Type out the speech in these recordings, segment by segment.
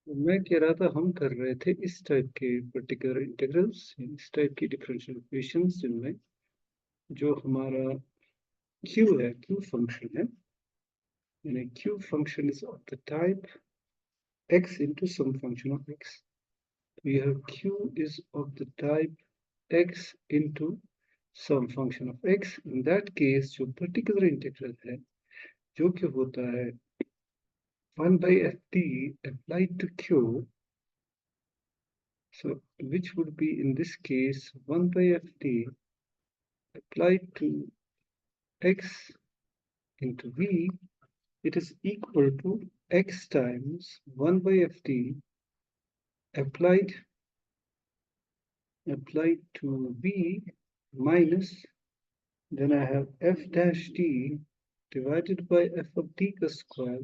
मैं कह रहा था हम कर रहे थे इस टाइप के पर्टिकुलर इंटीग्रल्स, इस टाइप की डिफरेंशियल इक्वेशंस जिनमें जो हमारा q है, q फंक्शन है, यानी q function is of the type x into some function of x. We have q is of the type x into some function of x. In that case, जो particular integral है, जो कि होता है 1 by ft applied to q. So which would be in this case 1 by ft applied to x into v, it is equal to x times 1 by ft applied to v minus, then I have f dash t divided by f of t square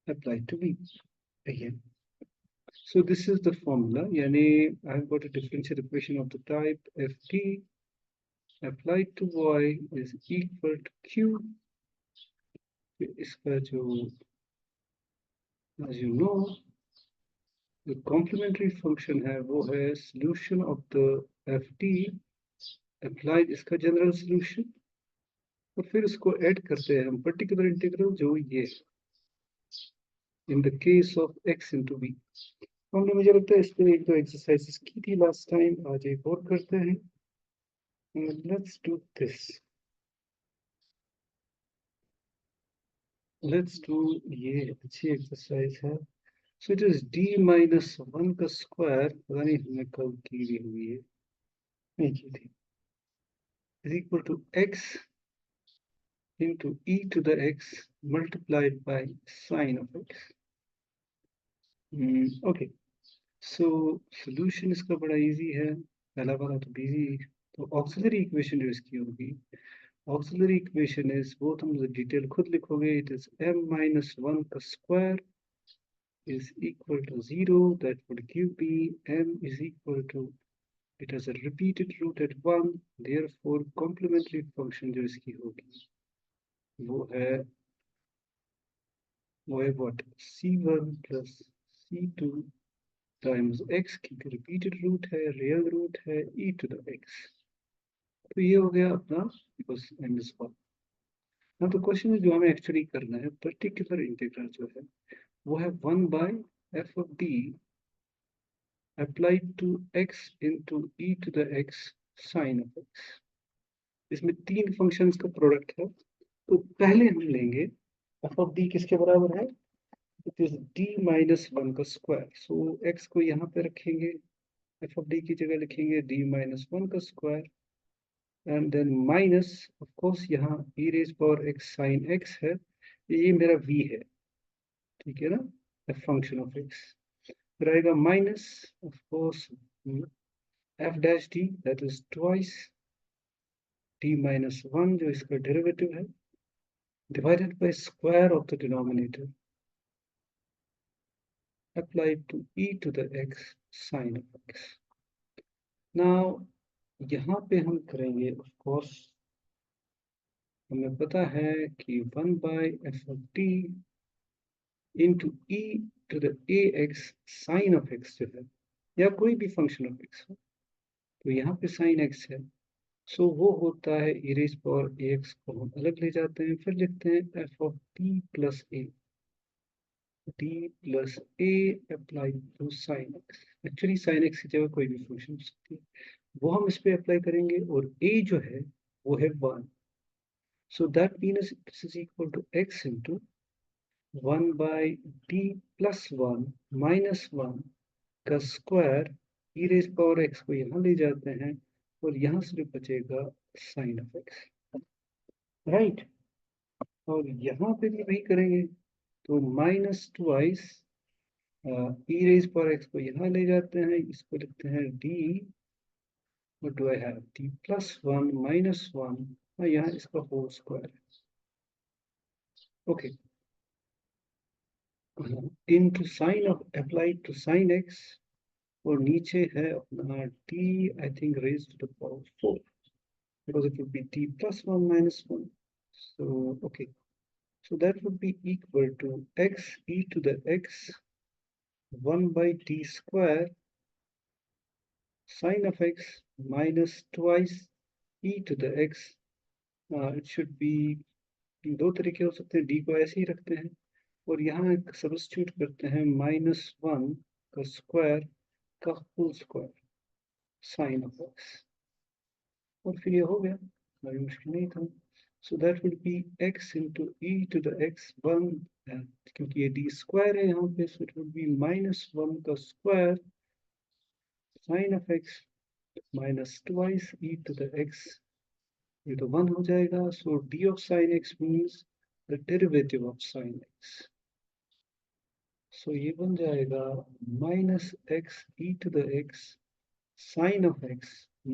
applied to v again. So this is the formula, yani I've got a differential equation of the type ft applied to y is equal to q. इसका जो, as you know, the complementary function है वो है solution of the ft applied इसका general solution, और फिर इसको add करते हैं हम पर्टिकुलर इंटीग्रल जो ये in the case of x into v. हमने, मुझे लगता है इस पर एक दो एक्सरसाइजेस की थी लास्ट टाइम, आज एक और करते हैं. Let's do this. Let's do ये अच्छी एक्सरसाइज है. So it is d minus 1 का स्क्वायर, पता नहीं हमने कब की हुई है, नहीं की थी, is equal to x into e to the x multiplied by sine of x. Okay, so solution इसका बड़ा easy है, पहला वाला तो easy. तो auxiliary equation जो इसकी होगी, auxiliary equation is, वो तुम डिटेल खुद लिखोगे, it is m minus 1 का square is equal to 0. That would give me m is equal to, it has a repeated root at 1, therefore complementary function जो इसकी होगी वो है what, c1 plus c2 times x, क्योंकि repeated root है, real root है, e to the x. तो ये हो गया अपना बस m is 1. ना तो क्वेश्चन जो हमें एक्चुअली करना है, पर्टिकुलर इंटीग्रल जो है वो है 1 by f of d applied to x into e to the x sin of x. इसमें तीन फंक्शंस का प्रोडक्ट है. तो पहले हम लेंगे f of d किसके बराबर है, इट इज d minus 1 का स्क्वायर. सो x को यहाँ पे रखेंगे, f of d की जगह लिखेंगे d minus 1 का square, and then minus of course यहाँ e raised power x sin x है, ये मेरा v है, ठीक है ना, f फंक्शन ऑफ x. फिर आएगा minus of course f dash d, that is twice d minus 1 जो इसका डेरिवेटिव है, divided by square of the denominator applied to e to the x sin of x. Now यहाँ पे हम करेंगे, of course हमें पता है कि 1 by f of t into e to the ax sin of x जो है, या कोई भी फंक्शन ऑफ x हो, तो यहाँ पे sin x है, सो वो होता है e raised power ax को हम अलग ले जाते हैं, फिर लिखते हैं f of t plus a, t plus a applied to sin x. Actually sin x की जगह कोई भी फंक्शन हो सकती है, वो हम इस पे अप्लाई करेंगे, और a जो है वो है 1. So that means this is equal to x into 1 by t plus 1 minus 1 का square, e raised power x को यहाँ ले जाते हैं, और यहाँ से बचेगा sin of x, राइट. और यहाँ पे भी वही करेंगे, तो minus twice e raised power x को यहाँ ले जाते हैं, इसको लिखते हैं d, what do I have, t plus 1 minus 1, और यहाँ इसका whole square. Okay, into sin of applied to sin x, और नीचे है अपना t, I think raised to the power 4, because it would be t plus 1 minus 1. So okay, So that would be equal to x e to the x 1 by t square sine of x minus twice e to the x. It should be दो तरीके हो सकते हैं, D को ऐसे ही रखते हैं और यहाँ सब्स्टिट्यूट करते हैं -1 का स्क्वायर का whole square sine of x और फिर ये हो गया, बड़ी मुश्किल नहीं था. So that would be x into e to the x 1, क्योंकि ये डी स्क्वायर है यहाँ पे, सो इट वुड बी -1 का square sine of x minus twice e to the x. ये तो 1 हो जाएगा. So D of sine x means the derivative of sine x. So ये बन जाएगा -x e to the x sine of x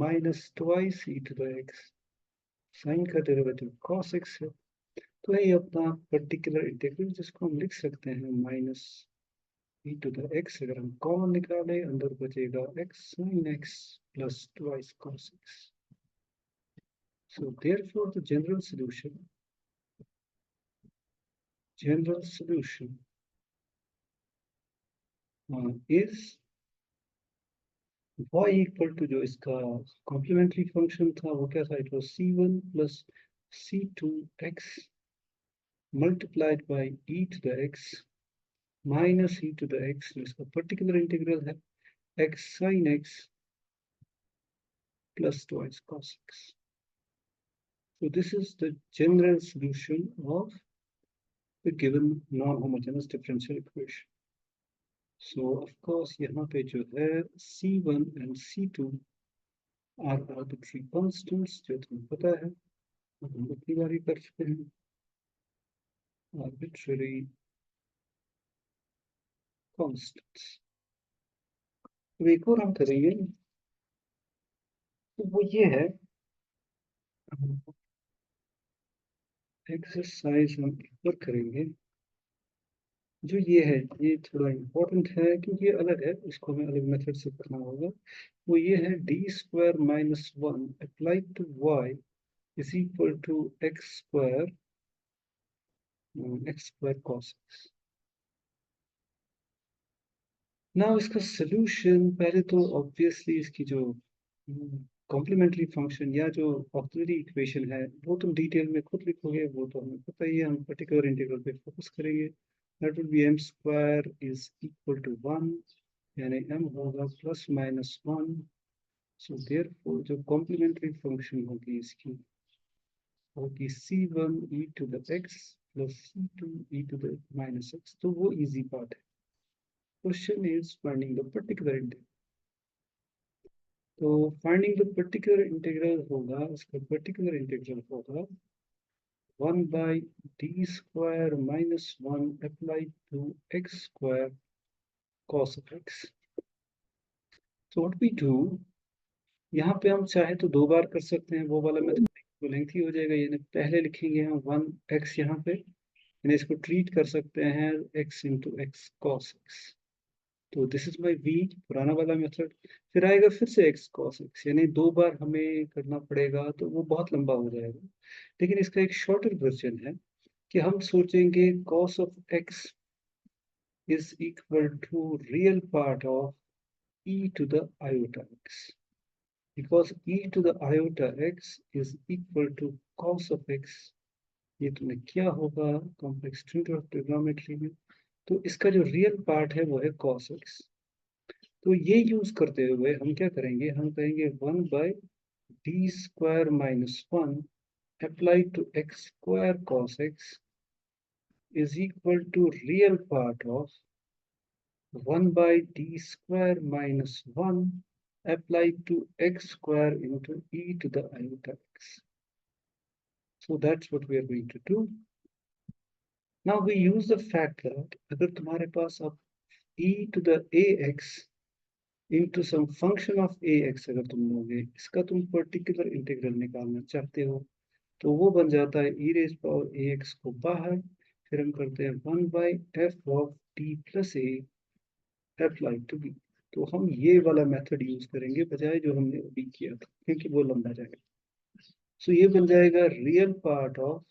minus twice e to the x. Sine का derivative cos x है, तो ये अपना पर्टिकुलर इंटीग्रल जिसको हम लिख सकते हैं minus e to the x. अगर हम कॉमन निकालें अंदर बचेगा x sin x plus twice cos x. So therefore the general solution is y equal to जो इसका कॉम्प्लीमेंट्री फंक्शन था वो क्या था, it was c1 plus c2x multiplied by e to the x minus e to the x. इसका particular integral है x sin x plus twice cos x. So this is the general solution of the given non-homogeneous differential equation. So of course यहाँ पे जो है c1 and c2 are arbitrary constants, जो तुम्हें पता है, हम अपनी बारी कर चुके हैं. Arbitrary constants. तो एक और हम करेंगे, तो वो ये है एक्सरसाइज हम एक और करेंगे. जो ये है ये थोड़ा इम्पोर्टेंट है क्योंकि ये अलग है, इसको हमें अलग मेथड से करना होगा. वो ये है D square minus 1 applied to y is equal to x square cos x. ना इसका सोल्यूशन पहले तो ऑब्वियसली इसकी जो कॉम्प्लीमेंट्री फंक्शन या जो ऑक्सिलरी इक्वेशन है वो तुम डिटेल में खुद लिखोगे, वो तो हमें पता ही है. हम पर्टिकुलर इंटीग्रल पे फोकस करेंगे. That will be m square is equal to 1, यानी m होगा प्लस माइनस 1. सो देयरफॉर जो कॉम्प्लीमेंट्री फंक्शन होगी इसकी होगी c1 e to the x plus c2 e to the minus x. तो वो इजी पार्ट है. Question is finding the particular integral. तो फाइंडिंग द पर्टिकुलर इंटीग्रल होगा, इसका पर्टिकुलर इंटीग्रल होगा 1 by d square minus 1 applied to x square cos of x. So what we do, यहाँ पे हम चाहे तो दो बार कर सकते हैं, वो वाला मेथड तो लेंथी हो जाएगा. यानी पहले लिखेंगे हम 1x यहाँ पे, यानी इसको ट्रीट कर सकते हैं x into x cos x. तो दिस इज माई v पुराना वाला मेथड. फिर आएगा फिर से x cos x, यानी दो बार हमें करना पड़ेगा, तो वो बहुत लंबा हो जाएगा. लेकिन इसका एक शॉर्टर वर्जन है कि हम सोचेंगे cos of x is equal to real part of e to the iota x, because e to the iota x is equal to cos of x. ये तुमने किया होगा कॉम्प्लेक्स ट्रिग्नोमेट्री में. तो इसका जो रियल पार्ट है वो है cos x. तो ये यूज करते हुए हम क्या करेंगे, हम कहेंगे 1 by d square minus 1 applied to x square cos x is equal to real part of 1 by d square minus 1 applied to x square into e to the iota x. So that's what we are going to do. Now we use the fact that अगर तुम्हारे पास अब e to the ax into some function of ax अगर तुम लोगे, इसका तुम particular integral निकालना चाहते हो, तो वो बन जाता है e raised power ax को बाहर, फिर हम करते हैं 1 by f of t plus a applied to b. तो हम ये वाला मेथड यूज करेंगे बजाय जो हमने अभी किया था, क्योंकि वो लंबा जाएगा. सो ये बन जाएगा रियल पार्ट ऑफ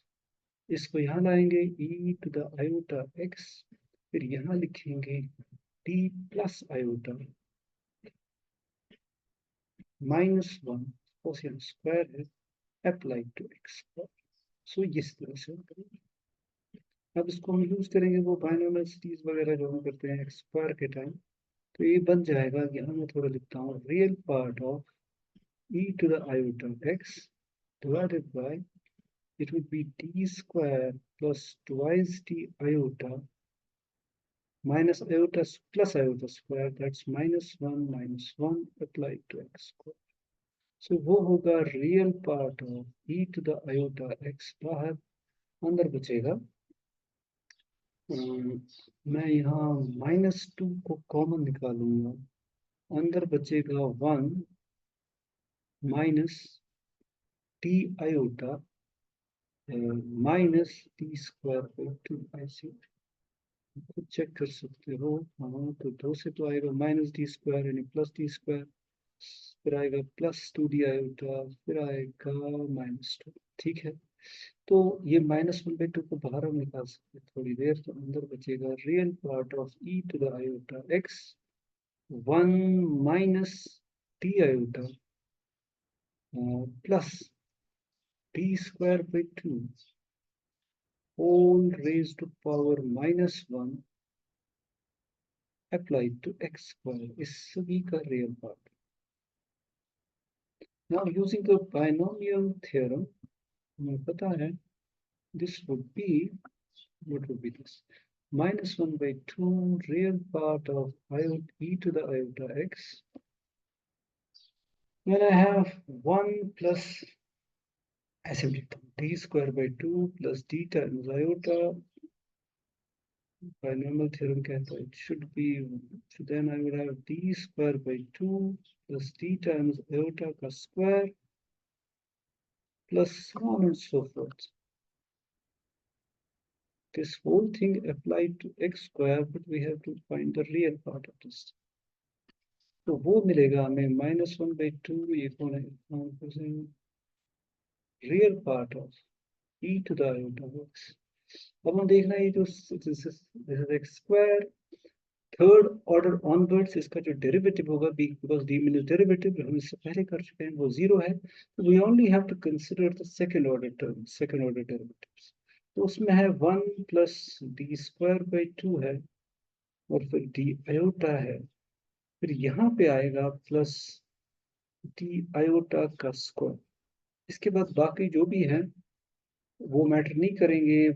इसको यहाँ लाएंगे e to the iota x, फिर यहाँ लिखेंगे t plus iota -1 cosine square है अप्लाइड टू x स्क्वायर। सो इस तरह से अब इसको हम यूज करेंगे वो बाइनोमियल सीरीज वगैरह जो हम करते हैं एक्स स्क्वायर के टाइम। तो ये बन जाएगा, यहाँ मैं थोड़ा लिखता हूँ, real part of e to the iota x divided by, it would be t square plus twice t iota minus iota plus iota square, that's -1 applied to x square. So वो होगा real part of e to the iota x, बाहर अंदर बचेगा। मैं यहाँ -2 को common निकालूंगा, अंदर बचेगा 1 minus T iota minus T square by 2, ऐसे खुद चेक कर सकते हो। हाँ, तो 2 से तो आएगा माइनस डी स्क्वायर यानी प्लस डी स्क्वायर, फिर आएगा प्लस 2 डी आयोटा, फिर आएगा -2। ठीक है, तो ये -1/2 को बाहर हम निकाल सकते हैं थोड़ी देर, तो अंदर बचेगा real part of e to the iota x 1 minus T iota plus T square by 2 whole raise to power -1 applied to x square, इस सभी का real part. Now using the binomial theorem हमें पता है this would be, what would be this, -1/2 real part of e to the iota x, when I have 1 plus, ऐसे लिखता हूँ, d square by 2 plus d times iota, binomial theorem कहता है it should be, so then I would have d square by 2 plus d times iota का square plus so on and so forth. This whole thing applied to x square, but we have to find the real part of this. तो वो मिलेगा हमें -1/2, ये कौन है, real part of e to the iota x। अब हम देखना है ये जो x square third order onwards, इसका जो डेरिवेटिव होगा बिकॉज डी मीन डेरिवेटिव हम इससे पहले कर चुके हैं, वो 0 है, तो we only have to consider the second order term, second order derivatives. तो उसमें है 1 प्लस डी स्क्वायर बाई 2 है, और फिर डी आयोटा है, फिर यहाँ पे आएगा प्लस डी आयोटा का स्क्वायर। इसके बाद बाकी जो भी है वो मैटर नहीं करेंगे,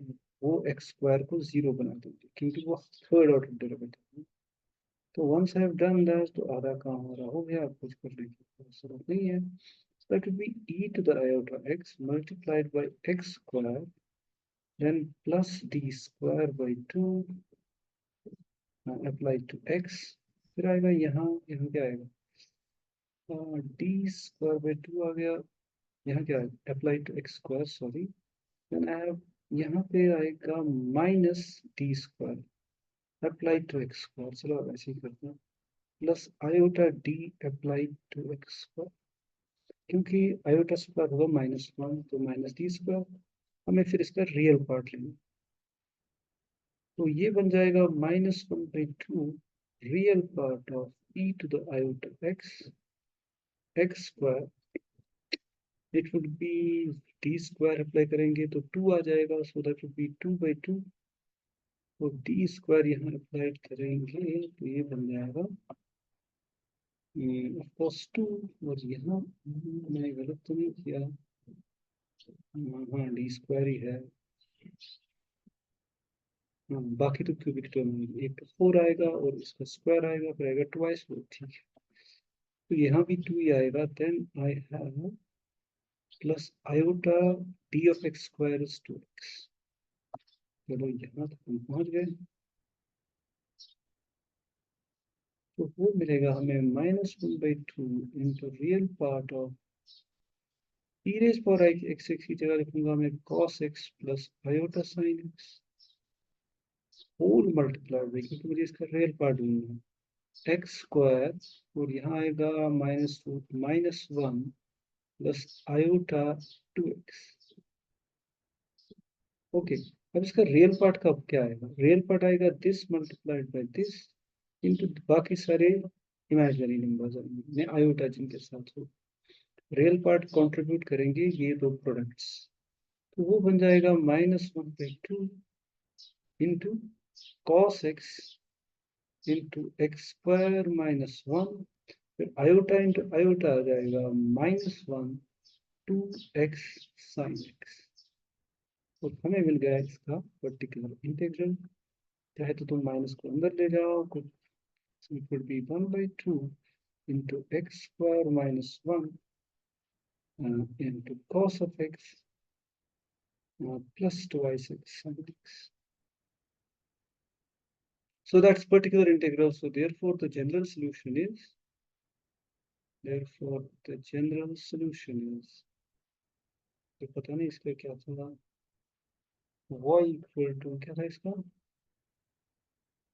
वो एक्स स्क्वायर को 0 बना देंगे क्योंकि वो थर्ड ऑर्डर डेरिवेटिव है। तो once I have done that, तो आधा काम हमारा हो गया, अब कुछ करने की जरूरत नहीं है। So that would be e to the iota x multiplied by x square, then plus d square by 2 applied to x, फिर आएगा यहाँ, यहाँ क्या आएगा, d square by 2 आ गया, यहाँ क्या है applied to x square, sorry, then I have यहाँ पे आएगा minus D square applied to x square, चलो अब ऐसे ही करते हैं, plus iota D applied to x square, क्योंकि आयोटा स्क्वायर होगा -1, तो माइनस डी स्क्वायर, हमें फिर इसका रियल पार्ट लेना, तो ये बन जाएगा -1/2 real part of e to the iota x square, it would be D square apply करेंगे तो 2 आ जाएगा, सो दैट वुड बी 2/2, तो डी स्क्वायर यहाँ अप्लाई करेंगे तो ये बन जाएगा ऑफकोर्स 2, और यहाँ मैंने गलत तो नहीं किया, हाँ डी स्क्वायर ही है, हाँ बाकी तो क्यूबिक टर्म है, एक 4 आएगा और इसका स्क्वायर आएगा, फिर आएगा ट्वाइस, वो ठीक है, तो यहाँ भी 2 ही आएगा, then I have plus iota D of x square is 2x। चलो यहाँ तक हम पहुँच गए, तो वो मिलेगा हमें -1/2 into real part of e raise power x की जगह लिखूंगा मैं cos x plus iota sine x whole multiply by, क्योंकि मुझे इसका रियल पार्ट ढूंढना है, एक्स स्क्वायर, और यहाँ आएगा -1 प्लस आयोटा 2x, ओके, अब इसका रियल पार्ट का अब क्या आएगा? रियल पार्ट आएगा this multiplied by this into बाकी सारे इमेजिनरी नंबर्स आएंगे आयोटा जिनके साथ हो। रियल पार्ट कंट्रीब्यूट करेंगे ये दो प्रोडक्ट्स, तो वो बन जाएगा -1/2 into cos x into x square -1, फिर आयोटा इंटू आयोटा आ जाएगा -1 2x साइन एक्स। तो हमें मिल गया इसका पर्टिकुलर इंटीग्रल। चाहे तो तुम माइनस को अंदर ले जाओ, कुछ it would B 1/2 into x square -1 into cos of x plus 2y6 sin x. So that's particular integral. So therefore the general solution is, तो पता नहीं इसका क्या था, y equal to क्या था इसका,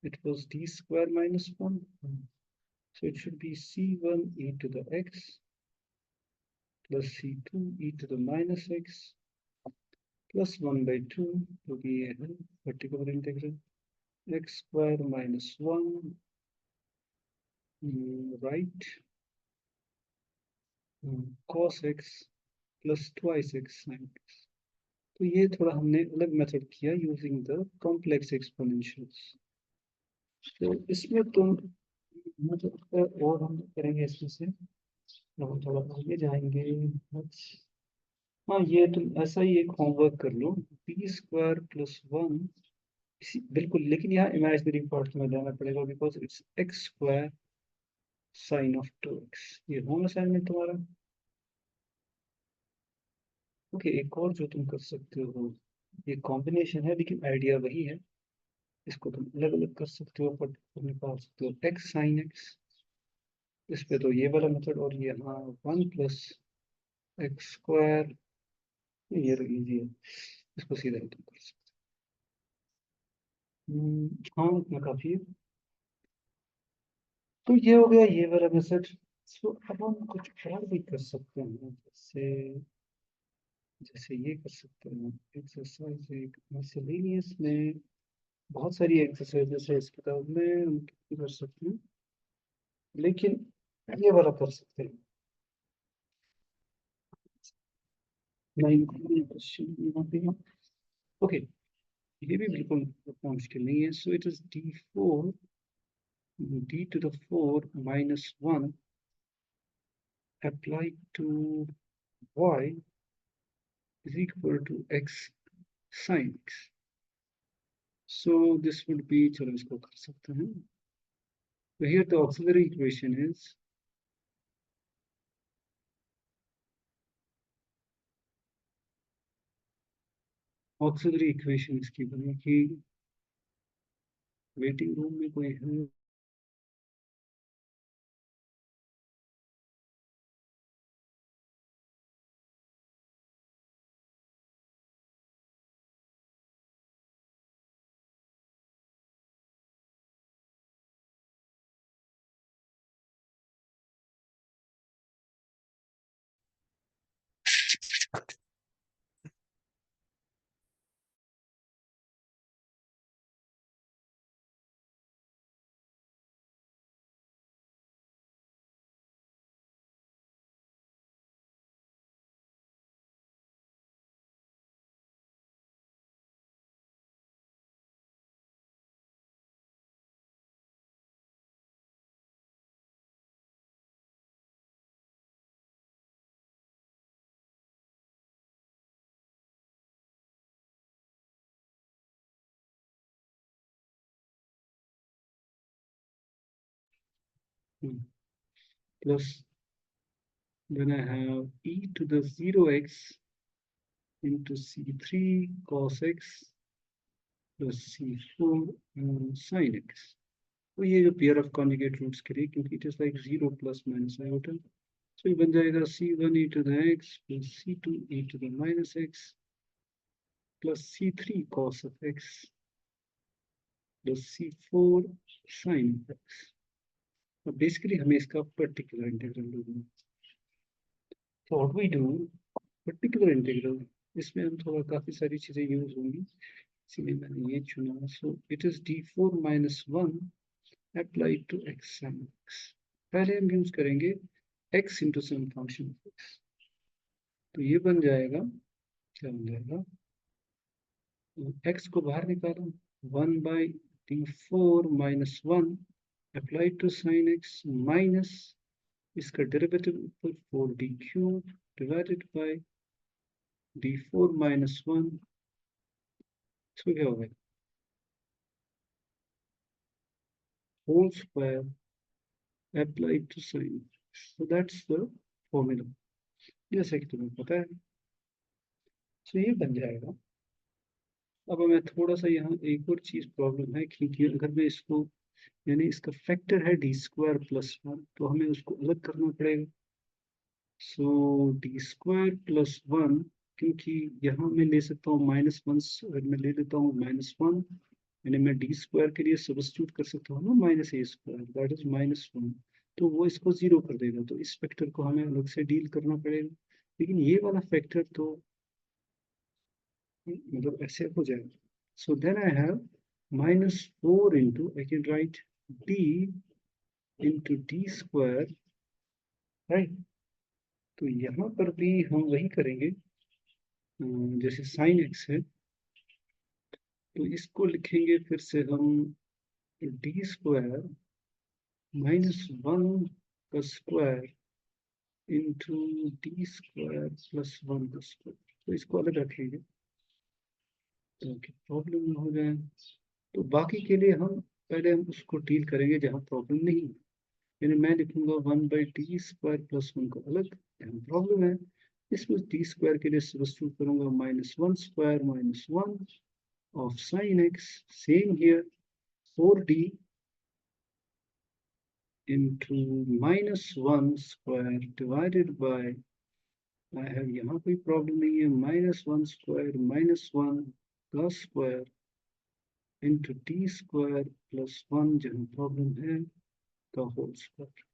it was d square minus 1. So it should be c1 e to the x plus c2 e to the minus x plus 1/2 to be a particular integral x square minus 1 right cos x plus twice x sin x. तो ये थोड़ा हमने अलग method किया using the complex एक्सपोनेंशियल्स। तो इसमें तुम मतलब और हम करेंगे इसमें से, अब हम थोड़ा आगे जाएंगे। हाँ, ये तुम ऐसा ही एक होमवर्क कर लो, बी स्क्वायर प्लस वन इसी बिल्कुल, लेकिन यहाँ इमेजिनरी पार्ट में जाना पड़ेगा because it's x square sine of 2x। ये होम असाइनमेंट तुम्हारा। ओके, एक और जो तुम कर सकते हो, ये कॉम्बिनेशन है लेकिन आइडिया वही है, इसको तुम अलग अलग कर सकते हो, बट तुम निकाल सकते हो एक्स साइन एक्स। इस पे तो ये वाला मेथड, और ये हाँ 1 + x² ये तो इजी है, इसको सीधा ही तुम कर सकते हो। हाँ, इतना काफी है। तो ये हो गया ये वाला मेथड। सो अब हम कुछ और भी कर सकते हैं, जैसे जैसे ये कर सकते हैं एक्सरसाइज, एक मिसलेनियस में बहुत सारी एक्सरसाइजेस है इस किताब में, हम कर सकते हैं, लेकिन ये वाला कर सकते हैं। नहीं, क्वेश्चन यहाँ पे है। ओके, ये भी बिल्कुल उतना मुश्किल नहीं है। So it is d4 -1 applied to y is equal to x sin x. So this would be, चलो इसको कर सकते हैं। So here the auxiliary equation is इसकी बनेगी, वेटिंग रूम में कोई है? Plus then I have e to the 0x into c3 cos x plus c4 sin x. तो ये जो पेयर ऑफ कॉन्जुगेट रूट्स के लिए, क्योंकि it is like 0 plus minus iota, तो ये बन जाएगा c1 e to the x plus c2 e to the minus x plus c3 cos of x plus c4 sin x। अब basically हमें इसका पर्टिकुलर इंटीग्रल ढूंढना है। So what we do, particular integral इसमें हम थोड़ा काफ़ी सारी चीज़ें यूज होंगी, इसलिए मैंने ये चुना। So it is d4 minus 1 applied to x sin x। पहले हम यूज करेंगे x into some function of x। तो ये बन जाएगा, क्या बन जाएगा, x को बाहर निकालो, 1 by d4 minus 1 applied to sin x minus इसका डेरिवेटिव ऊपर 4d cube divided by d4 minus 1। इसको क्या होगा, whole square applied to sin x। so that's the formula, जैसा कि तुम्हें पता है। तो ये बन जाएगा। अब हमें थोड़ा सा यहाँ एक और चीज प्रॉब्लम है, क्योंकि अगर मैं इसको, यानी इसका फैक्टर है डी स्क्वायर प्लस 1, तो हमें उसको अलग करना पड़ेगा। सो डी स्क्वायर प्लस 1, क्योंकि यहाँ मैं ले सकता हूँ -1, अगर मैं ले लेता हूँ -1, यानी मैं डी स्क्वायर के लिए सब्स्टिट्यूट कर सकता हूँ ना -a² दैट इज -1, तो वो इसको 0 कर देगा, तो इस फैक्टर को हमें अलग से डील करना पड़ेगा। लेकिन ये वाला फैक्टर तो मतलब ऐसे हो जाएगा। So then I have -4 into, I can write d into D square, right. तो यहाँ पर भी हम वही करेंगे, जैसे साइन एक्स है, तो इसको लिखेंगे फिर से हम डी स्क्वायर -1 का square into D square plus 1 का स्क्वायर। तो इसको अलग रख लीजिए ताकि प्रॉब्लम ना हो जाए। तो बाकी के लिए हम पहले हम उसको डील करेंगे जहाँ प्रॉब्लम नहीं है, यानी मैं लिखूंगा 1/d² प्लस 1 को अलग, यहाँ प्रॉब्लम है। इसमें डी स्क्वायर के लिए सब्स्टिट्यूट करूंगा -1² -1 of sin x, same here, 4d into -1² divided by, I have यहाँ कोई प्रॉब्लम नहीं है, -1² -1 का स्क्वायर इंटू d² प्लस 1 जहाँ प्रॉब्लम है का होल स्क्वायर।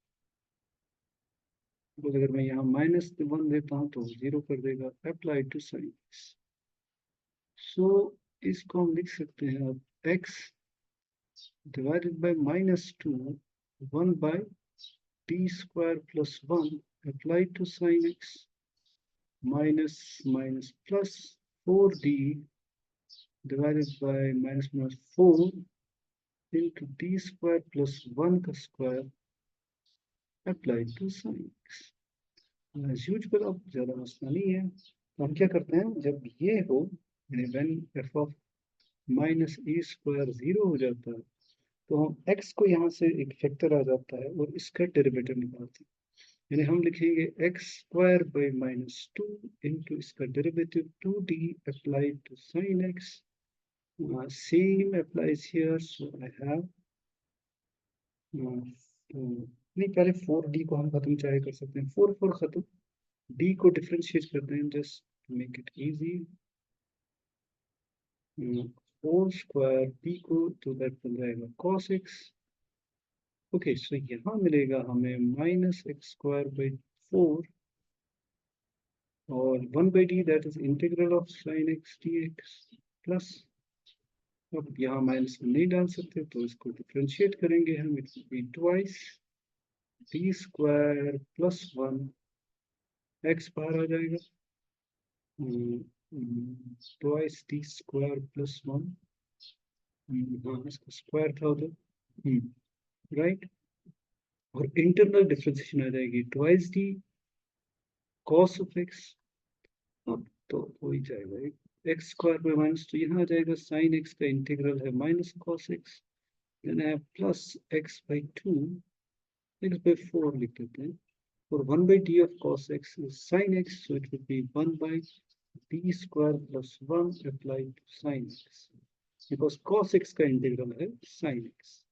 अगर मैं यहाँ -1 देता हूँ तो 0 कर देगा, अप्लाई टू साइन एक्स। सो इसको हम लिख सकते हैं अब x divided by -2 1 by d² plus 1 applied to sin x minus minus plus 4d divided by -4 into d² plus 1 का square applied to sin x। As usual अब ज़्यादा मसला नहीं है, तो हम क्या करते हैं, जब ये हो, यानी व्हेन f of -a² 0 हो जाता है, तो हम x को यहाँ से एक फैक्टर आ जाता है और इसका डेरिवेटिव निकालते हैं, यानी हम लिखेंगे x² by -2 इंटू इसका derivative 2d applied to sin x। same applies here, so I have नहीं, पहले 4d को हम खत्म चाहे कर सकते हैं, 4 खत्म, d को डिफ्रेंशिएट करते हैं just make it easy, whole square d को, तो दैट बन जाएगा cos x। ओके, सो यहाँ मिलेगा हमें -x²/4 और 1/d that is integral of sin x dx plus, अब यहाँ माइनस में नहीं डाल सकते तो इसको डिफ्रेंशिएट करेंगे हम, it will be twice d² plus 1, x बाहर आ जाएगा, ट्वाइस d² प्लस 1, हाँ इसका स्क्वायर था उधर, राइट, और इंटरनल डिफ्रेंशिएशन आ जाएगी twice d cos of x। अब तो हो ही जाएगा, x² पे माइनस, तो यहाँ आ जाएगा sin x का इंटीग्रल है minus cos x, then I have plus x/2, x/4 लिख देते हैं, और 1/d of cos x is sin x, so it will be 1/d² plus 1 applied to sin x, because cos x का integral है sin x।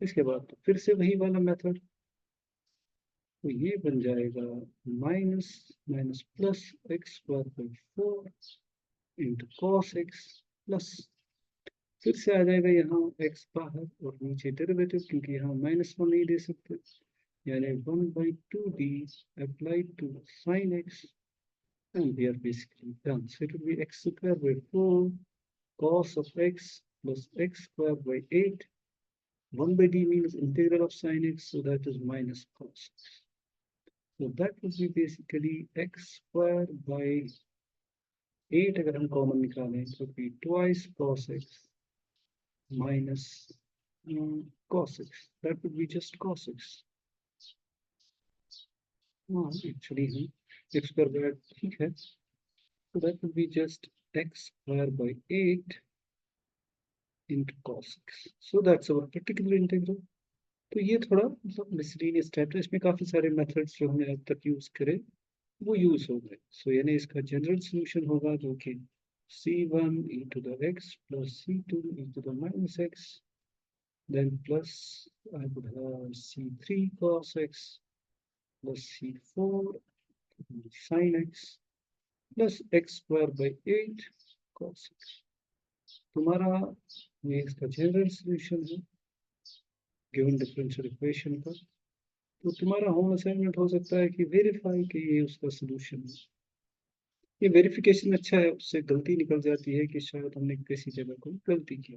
इसके बाद तो फिर से वही वाला मेथड, तो ये बन जाएगा minus minus plus x² by 4 into cos x plus, फिर से आ जाएगा यहाँ x बाहर और नीचे डेरिवेटिव, क्योंकि यहाँ -1 नहीं दे सकते, यानी 1/2d applied to sin x and we are basically done. So it will be x squared by 4 cos of x plus x squared by 8. 1 by d means integral of sine x, so that is minus cos x. So that would be basically x squared by 8 अगर हम common निकालें तो भी twice cos x minus cos x. That would be just cos x. Actually हम x square by ठीक है, so that would be just x square by 8 into cos x. So that's our particular integral. तो ये थोड़ा मतलब miscellaneous type है, इसमें काफी सारे मेथड्स जो हमने अब तक यूज करे वो यूज हो गए. सो यानी इसका जनरल सोल्यूशन होगा जो कि c1 e to the x plus c2 e to the minus x, then plus I would have c3 cos x plus c4 sin x plus x square by 8 cos x. तुम्हारा ये इसका general solution है given differential equation का. तो तुम्हारा home assignment हो सकता है कि वेरीफाई कि ये उसका सोल्यूशन है. ये वेरिफिकेशन अच्छा है, उससे गलती निकल जाती है कि शायद हमने किसी जगह कोई गलती की.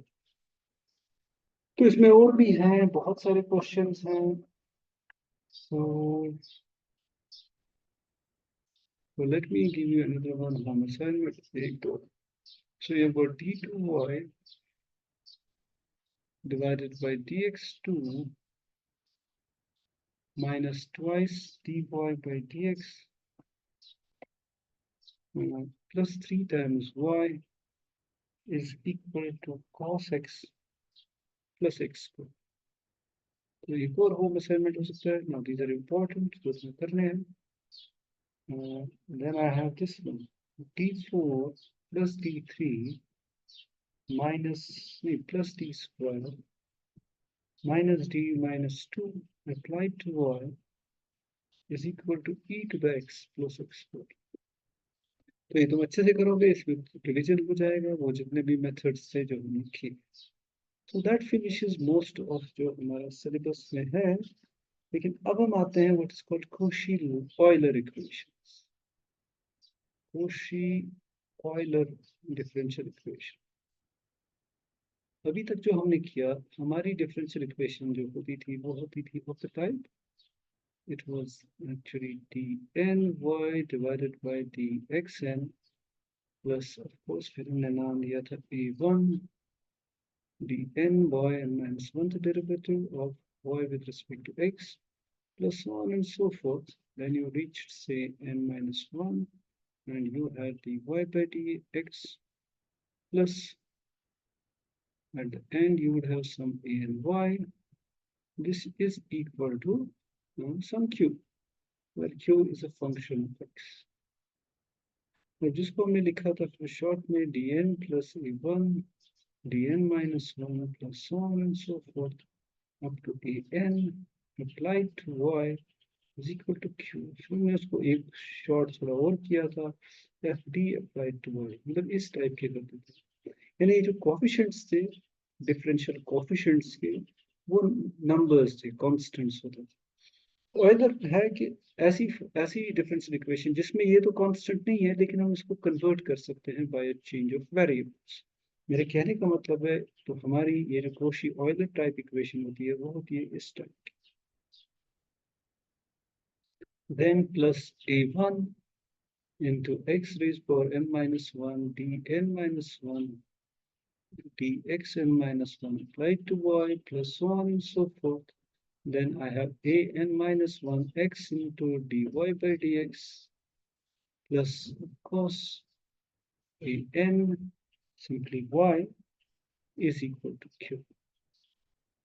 तो इसमें और भी हैं, बहुत सारे क्वेश्चंस हैं. so let me give you another one home assignment. एक दो. So you've got d2y divided by dx2 minus twice dy by dx plus 3 times y is equal to cos x plus x square. तो एक और home assignment हो सकता है. Now these are important, जो इसमें करने हैं. Then I have this one, d4 plus d3 minus plus d square minus d minus 2 applied to y is equal to e to the x plus x square. तो ये तुम अच्छे से करोगे, इसमें रिविजन हो जाएगा वो जितने भी मेथड्स थे जो हमने किए. So that finishes most of जो हमारा सिलेबस में है. लेकिन अब हम आते हैं what is called Cauchy-Euler equations. Cauchy-Euler differential equation. अभी तक जो हमने किया, हमारी डिफरेंशियल इक्वेशन जो होती थी वो होती थी of the type, it was actually dny divided by dxn plus of course फिर हमने नाम दिया था a1 dn by n minus 1 the derivative of y with respect to x plus so on and so forth. Then you reached say n minus 1 and you had dy by dx plus at the end you would have some a and y. This is equal to some q, where q is a function of x. तो जिसको हमने लिखा था फिर short में dn plus a1 dn minus 1 plus so on and so forth up to an applied to y is equal to q. फिर हमने उसको एक शॉर्ट थोड़ा और किया था, fd applied to y, मतलब इस टाइप के करते थे. यानी जो कोफिशिएंट्स थे डिफरेंशियल कोफिशिएंट्स के वो नंबर्स थे, कांस्टेंट्स होते थे. ऑयलर है कि ऐसी ऐसी डिफरेंशियल इक्वेशन जिसमें ये तो कांस्टेंट नहीं है लेकिन हम इसको कन्वर्ट कर सकते हैं बाय चेंज ऑफ वेरिएबल्स. मेरे कहने का मतलब है तो हमारी ये जो कोशी ऑयलर टाइप इक्वेशन होती है वो होती है इस टाइप की. Then plus a1 into x raised power n minus 1 dn minus 1 dxn minus 1 applied to y plus so on and so forth. Then I have a n minus 1 x into dy by dx plus of course a n simply y is equal to q.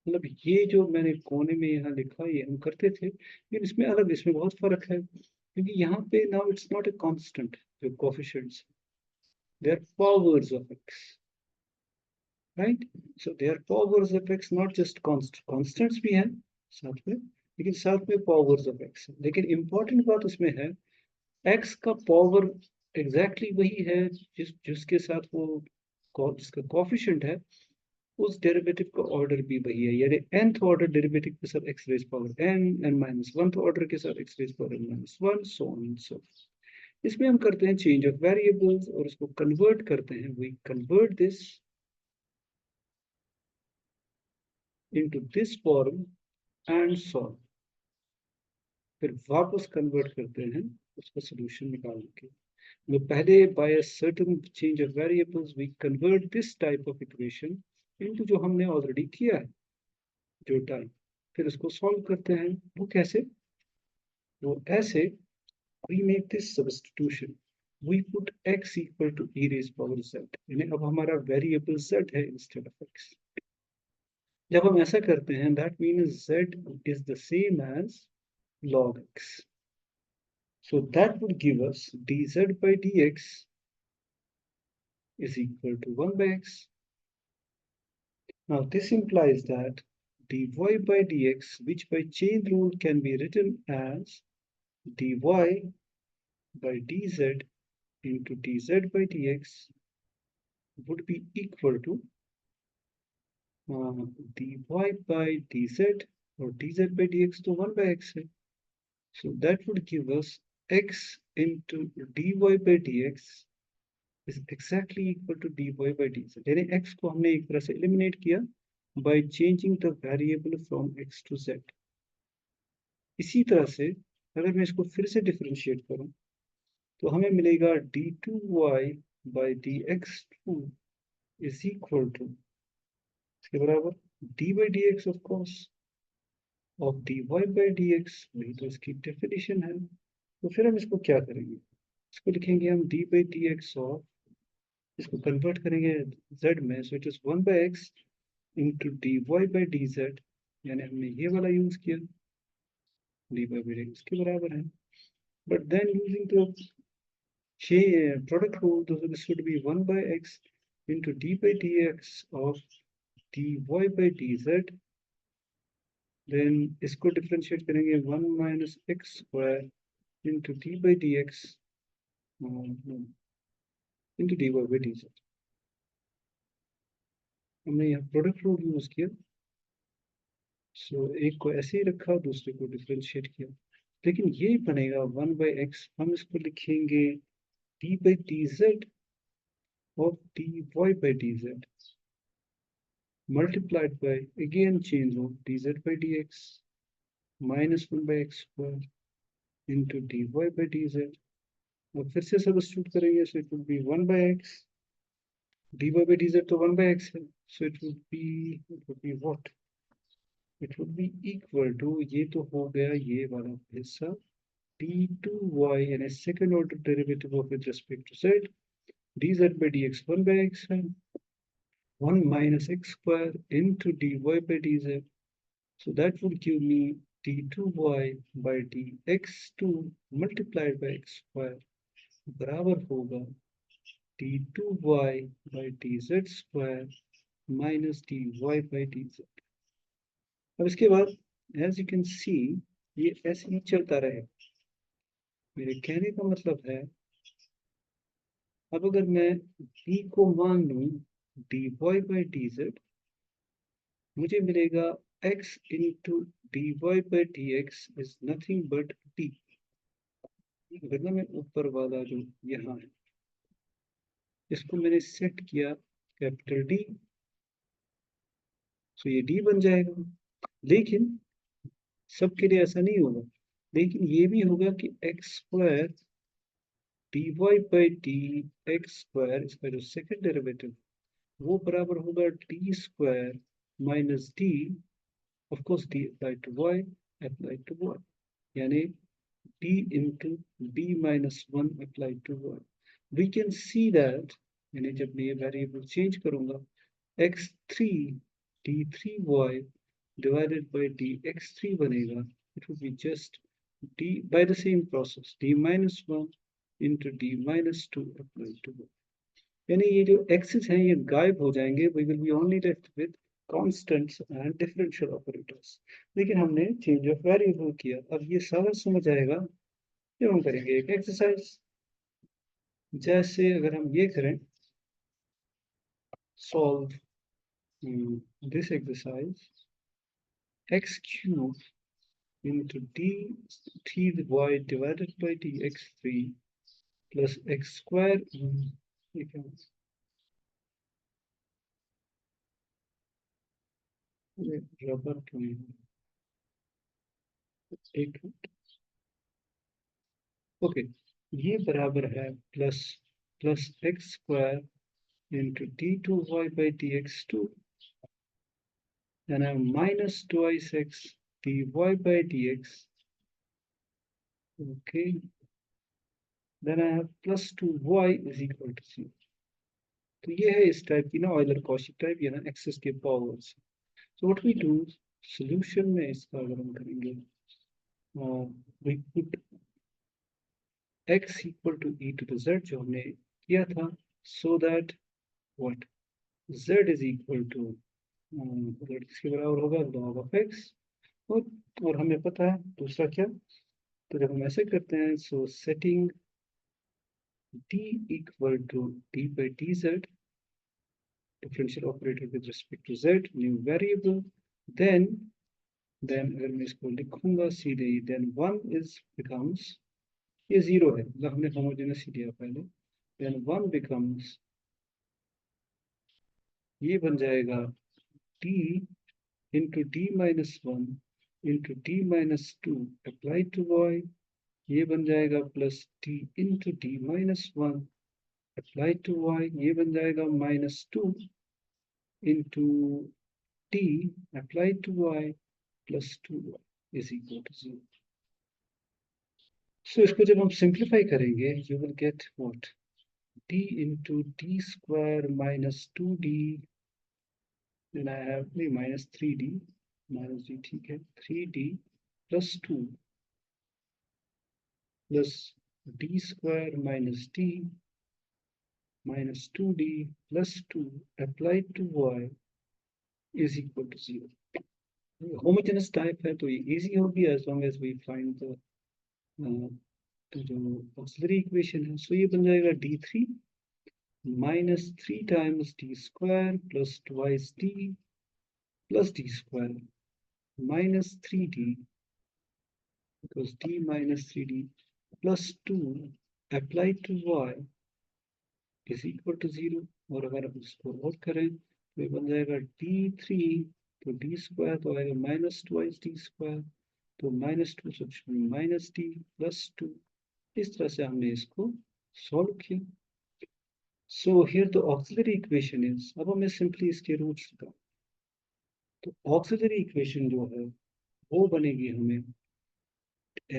मतलब ये जो मैंने कोने में यहाँ लिखा ये हम करते थे, लेकिन इसमें अलग, इसमें बहुत फर्क है क्योंकि यहाँ पे now it's not a constant. जो coefficients they are powers of x, right. So they are powers of x, not just constants भी हैं साथ में, लेकिन साथ में पावर्स ऑफ x. लेकिन इंपॉर्टेंट बात उसमें है x का पावर एग्जैक्टली वही है जिसके साथ वो जिसका कोफिशिएंट है उस डेरिवेटिव का ऑर्डर भी वही है. यानी nth ऑर्डर डेरिवेटिव के साथ x raise power n, n minus 1th order के साथ x raise power n minus 1, so on and so. इसमें हम करते हैं चेंज ऑफ वेरिएबल्स और इसको कन्वर्ट करते हैं, we convert this into this form and solve. फिर वापस कन्वर्ट करते हैं उसका सोल्यूशन निकालने के। तो पहले by a certain change of variables we convert this type of equation into जो हमने ऑलरेडी किया है जो टाइप, फिर उसको सॉल्व करते हैं। वो कैसे? वो ऐसे, we make this substitution, we put x equal to e raised power z, यानी अब हमारा वेरिएबल z है इंस्टेड ऑफ x। जब हम ऐसा करते हैं that means z is the same as log x, so that would give us dz by dx is equal to 1 by x. Now this implies that dy by dx, which by chain rule can be written as dy by dz into dz by dx, would be equal to dy by dz, or dz by dx तो 1 by x है, so that would give us x into dy by dx is exactly equal to dy by dz, यानी x को हमने एक तरह से eliminate किया by changing the variable from x to z। इसी तरह से अगर मैं इसको फिर से डिफरेंशिएट करूं तो हमें मिलेगा d2y by dx2 is equal to, इसके बराबर d by dx of course of dy by dx, वही तो इसकी डेफिनेशन है। तो फिर हम इसको क्या करेंगे, इसको लिखेंगे हम d by dx ऑफ, इसको कन्वर्ट करेंगे z में, so it is 1 by x into dy by dz, यानी हमने ये वाला यूज किया dy by dx के बराबर है, but then using the product rule, this would be 1 by x into d by dx of dy by dz, then इसको differentiate करेंगे 1 minus x square into d by dx into dy by dz। हमने यहाँ product rule use किया, सो एक को ऐसे ही रखा दूसरे को डिफरेंशिएट किया, लेकिन ये बनेगा 1 by x, हम इसको लिखेंगे d by dz of dy by dz multiplied by, again chain rule, dz by dx minus 1 by x square into dy by dz, और फिर से सब्स्टिट्यूट करेंगे, so it would be 1 by x, dy by dz तो 1 by x है, so it would be what, it would be equal to, ये तो हो गया ये वाला हिस्सा, d2y यानी second order derivative of with respect to z, dz by dx 1 by x है, 1 minus x square into dy by dz, so that would give me d2y by dx2 multiplied by x square बराबर होगा d2y by dz square minus dy by dz। अब इसके बाद as you can see ये ऐसे ही चलता रहे। मेरे कहने का मतलब है, अब अगर मैं d को मान लूं dy by dz, मुझे मिलेगा x into dy by dx is nothing but d। अगर ना मैं ऊपर वाला जो यहाँ है इसको मैंने सेट किया कैपिटल D, तो ये D बन जाएगा, लेकिन सबके लिए ऐसा नहीं होगा, लेकिन ये भी होगा कि x square dy by dx स्क्वायर, इसका जो सेकंड डेरिवेटिव वो बराबर होगा d square minus d, of course d apply to y, apply to y, यानी d into d minus 1 applied to y। We can see that, यानी जब मैं ये वेरिएबल चेंज करूंगा x3 d3y divided by dx3 बनेगा, it would be just d by the same process d minus 1 into d minus 2 applied to y, यानी ये जो x's हैं ये गायब हो जाएंगे, we will be only left with constants and differential operators। लेकिन हमने चेंज ऑफ वेरिएबल किया, अब ये सारा समझ आएगा जब हम करेंगे एक एक्सरसाइज। जैसे अगर हम ये करें solve this exercise, x cube into d3y divided by dx3 plus x square, ठीक है, रबर क्यों है? एक, ओके, ये बराबर है plus plus x square into D two y by D x two, then I have minus twice x dy by dx, okay, then I have plus 2y is equal to 0. तो ये है इस type की ना Euler Cauchy type, या ना x's के powers. So what we do, solution में इसका अगर हम करेंगे, we put x equal to e to the z जो हमने किया था, so that what z is equal to इसके बराबर होगा log ऑफ x. और हमें पता है दूसरा क्या, तो जब हम ऐसे करते हैं, सो setting d equal to d by dz, differential operator with respect to z, new variable, then अगर मैं इसको लिखूंगा सीधे ही, then 1 is becomes, ये 0 है, मतलब हमने homogeneous ही दिया पहले, then 1 becomes, ये बन जाएगा d into d minus 1 into d minus 2 applied to y, ये बन जाएगा plus d into d minus 1 applied to y, ये बन जाएगा minus 2 into t applied to y plus 2y is equal to 0. So इसको जब हम simplify करेंगे, you will get what, d into d square minus 2d, then I have minus 3d, minus d, ठीक है, 3d plus 2 plus d square minus d minus 2d plus 2 applied to y is equal to 0. Homogeneous type है तो ये easy होगी as long as we find the जो auxiliary equation है. So ये बन जाएगा d3 minus 3 times d square plus twice d plus d square minus 3d because d minus 3d plus 2 applied to y is equal to 0. और अगर हम इसको और करें तो ये बन जाएगा d3, तो d स्क्वायर तो आएगा माइनस ट्वाइस डी स्क्वायर, तो minus 2 substitute minus D plus 2. इस तरह से हमने इसको सॉल्व किया. So here the auxiliary equation is, अब हमें सिंपली इसके रूट्स निकाल, तो ऑक्सिलरी इक्वेशन जो है वो बनेगी हमें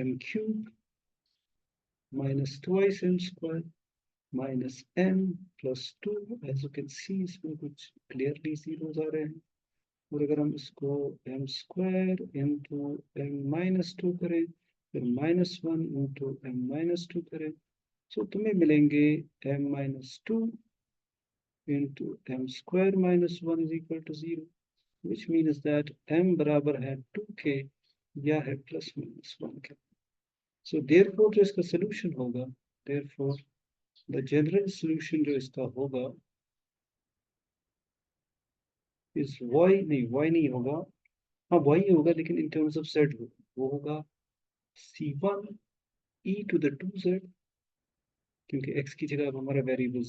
m cube minus twice m square minus m plus 2. As you can see इसमें कुछ क्लियरली जीरोस आ रहे हैं. और अगर हम इसको m square into m minus 2 करें, फिर माइनस 1 इंटू m माइनस 2 करें, सो तुम्हें मिलेंगे m minus 2 into m square minus 1 is equal to 0, which means that m बराबर है 2k या है प्लस माइनस 1 के. So therefore जो इसका solution होगा, therefore the general solution जो इसका होगा is y नहीं होगा, हाँ y ही होगा लेकिन in terms of z होगा, वो होगा c1 e to the 2z, क्योंकि x की जगह हमारा वेरिएबल